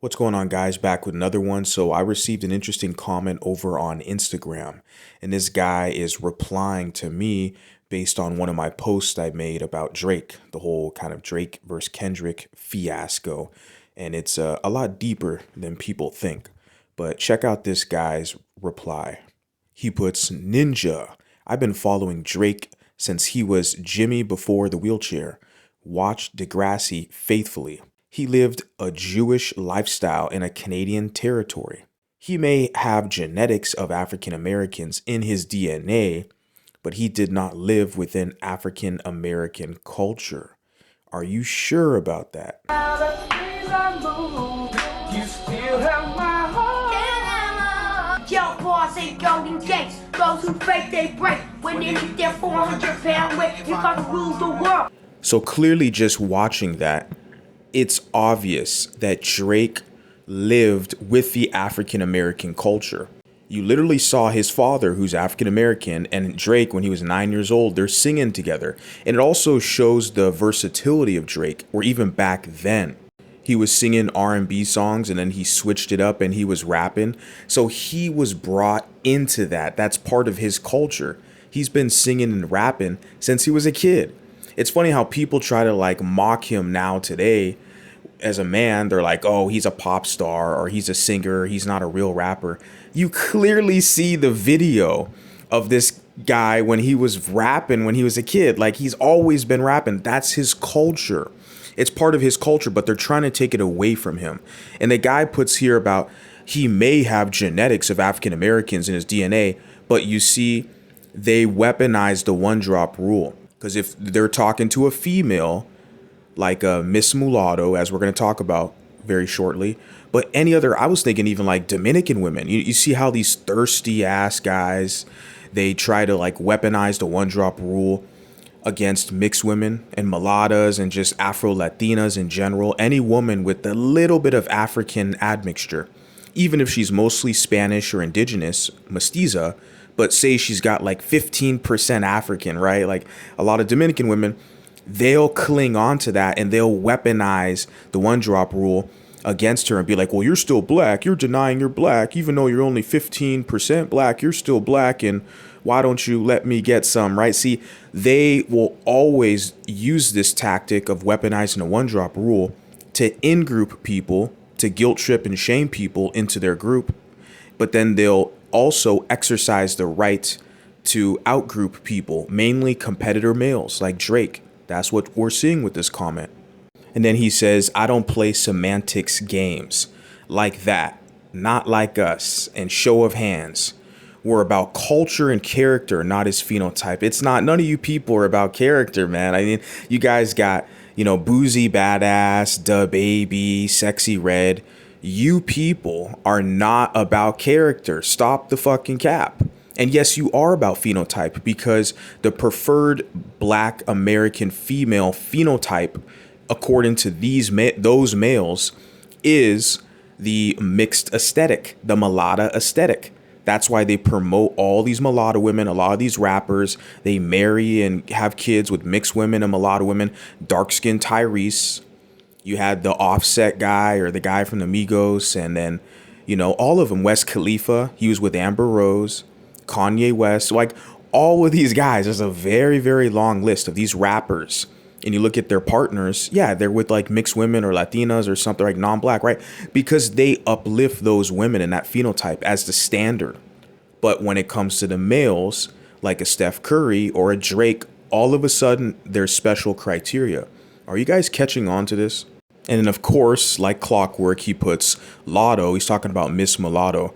What's going on, guys? Back with another one. So I received an interesting comment over on Instagram, and this guy is replying to me based on one of my posts I made about Drake, the whole kind of Drake versus Kendrick fiasco. And it's a lot deeper than people think. But check out this guy's reply. He puts, "Ninja, I've been following Drake since he was Jimmy before the wheelchair. Watched Degrassi faithfully. He lived a Jewish lifestyle in a Canadian territory. He may have genetics of African Americans in his DNA, but he did not live within African American culture. Are you sure about that?" You still have my heart. Yo, boys ain't golden gates. Those who fake, they break. When they hit their 400-pound weight, you gotta rule the world. So clearly, just watching that, it's obvious that Drake lived with the African American culture. You literally saw his father, who's African American, and Drake, when he was 9 years old, they're singing together. And it also shows the versatility of Drake, or even back then. He was singing R&B songs and then he switched it up and he was rapping. So he was brought into that. That's part of his culture. He's been singing and rapping since he was a kid. It's funny how people try to like mock him now today as a man. They're like, oh, he's a pop star or he's a singer. He's not a real rapper. You clearly see the video of this guy when he was rapping when he was a kid. Like, he's always been rapping. That's his culture. It's part of his culture, but they're trying to take it away from him. And the guy puts here about he may have genetics of African Americans in his DNA, but you see, they weaponize the one drop rule. Because if they're talking to a female, like a Miss Mulatto, as we're going to talk about very shortly, but any other, I was thinking even like Dominican women, you see how these thirsty ass guys, they try to like weaponize the one drop rule against mixed women and mulattas and just Afro-Latinas in general. Any woman with a little bit of African admixture, even if she's mostly Spanish or indigenous, mestiza, but say she's got like 15% African, right? Like a lot of Dominican women, they'll cling on to that and they'll weaponize the one drop rule against her and be like, well, you're still black. You're denying you're black. Even though you're only 15% black, you're still black. And why don't you let me get some, right? See, they will always use this tactic of weaponizing the one drop rule to in-group people, to guilt trip and shame people into their group. But then they'll also exercise the right to out-group people, mainly competitor males like Drake. That's what we're seeing with this comment. And then he says, I don't play semantics games like that, not like us, and show of hands. We're about culture and character, not his phenotype. It's not, none of you people are about character, man. I mean, you guys got, Boozy Badass, Da Baby, Sexy Red. You people are not about character. Stop the fucking cap. And yes, you are about phenotype because the preferred black American female phenotype, according to those males, is the mixed aesthetic, the mulatto aesthetic. That's why they promote all these mulatto women. A lot of these rappers, they marry and have kids with mixed women and mulatto women. Dark-skinned Tyrese. You had the Offset guy or the guy from the Migos. And then, all of them. West Khalifa, he was with Amber Rose. Kanye West. Like, all of these guys, there's a very, very long list of these rappers. And you look at their partners, yeah, they're with like mixed women or Latinas or something, like non-black, right? Because they uplift those women in that phenotype as the standard. But when it comes to the males, like a Steph Curry or a Drake, all of a sudden there's special criteria. Are you guys catching on to this? And then, of course, like clockwork, he puts Lotto. He's talking about Miss Mulatto.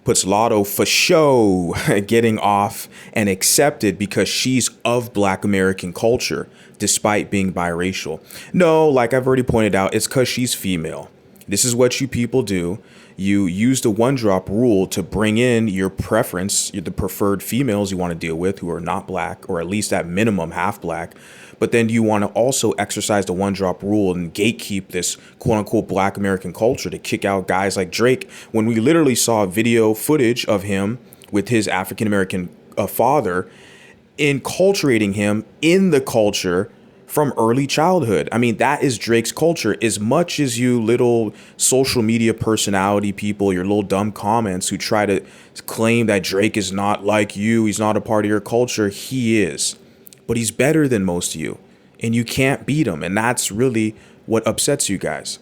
Puts Lotto for show getting off and accepted because she's of black American culture, despite being biracial. No, like I've already pointed out, it's because she's female. This is what you people do. You use the one drop rule to bring in your preference, the preferred females you want to deal with who are not black, or at least at minimum half black. But then you want to also exercise the one drop rule and gatekeep this quote unquote black American culture to kick out guys like Drake, when we literally saw video footage of him with his African American father, enculturating him in the culture from early childhood. I mean, that is Drake's culture. As much as you little social media personality people, your little dumb comments who try to claim that Drake is not like you, he's not a part of your culture, he is. But he's better than most of you, and you can't beat him. And that's really what upsets you guys.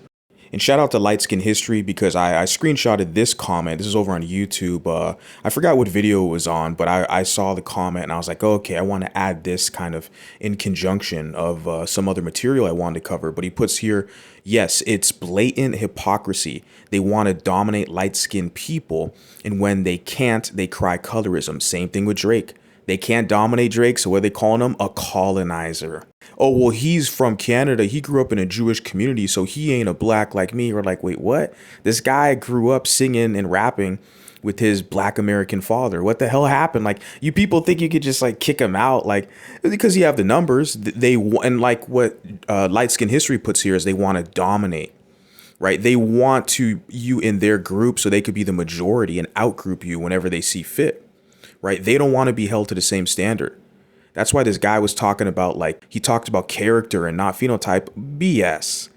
And shout out to Light Skin History, because I screenshotted this comment. This is over on YouTube. I forgot what video it was on, but I saw the comment and I was like, oh, okay, I want to add this kind of in conjunction of some other material I wanted to cover. But he puts here, yes, it's blatant hypocrisy. They want to dominate light-skinned people, and when they can't, they cry colorism. Same thing with Drake. They can't dominate Drake, so what are they calling him? A colonizer. Oh, well, he's from Canada. He grew up in a Jewish community, so he ain't a black like me. We're like, wait, what? This guy grew up singing and rapping with his black American father. What the hell happened? Like, you people think you could just like kick him out, like, because you have the numbers. And like what Light Skin History puts here is they want to dominate, right? They want you in their group so they could be the majority and outgroup you whenever they see fit. Right? They don't want to be held to the same standard. That's why this guy was talking about, like, he talked about character and not phenotype. BS.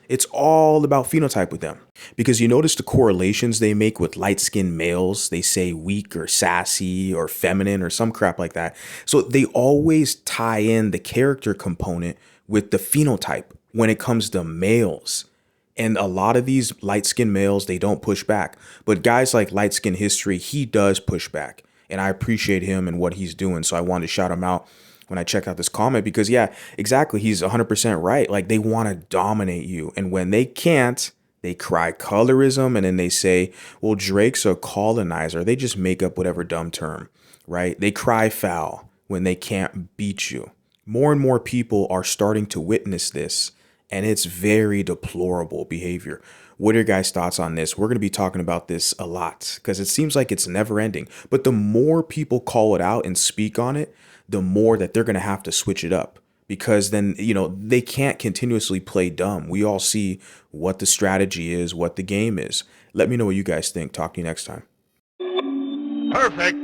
It's all about phenotype with them. Because you notice the correlations they make with light-skinned males. They say weak or sassy or feminine or some crap like that. So they always tie in the character component with the phenotype when it comes to males. And a lot of these light-skinned males, they don't push back. But guys like Light Skin History, he does push back. And I appreciate him and what he's doing. So I wanted to shout him out when I checked out this comment, because yeah, exactly. He's 100% right. Like, they want to dominate you. And when they can't, they cry colorism. And then they say, well, Drake's a colonizer. They just make up whatever dumb term, right? They cry foul when they can't beat you. More and more people are starting to witness this. And it's very deplorable behavior. What are your guys' thoughts on this? We're going to be talking about this a lot because it seems like it's never ending. But the more people call it out and speak on it, the more that they're going to have to switch it up, because then, they can't continuously play dumb. We all see what the strategy is, what the game is. Let me know what you guys think. Talk to you next time. Perfect.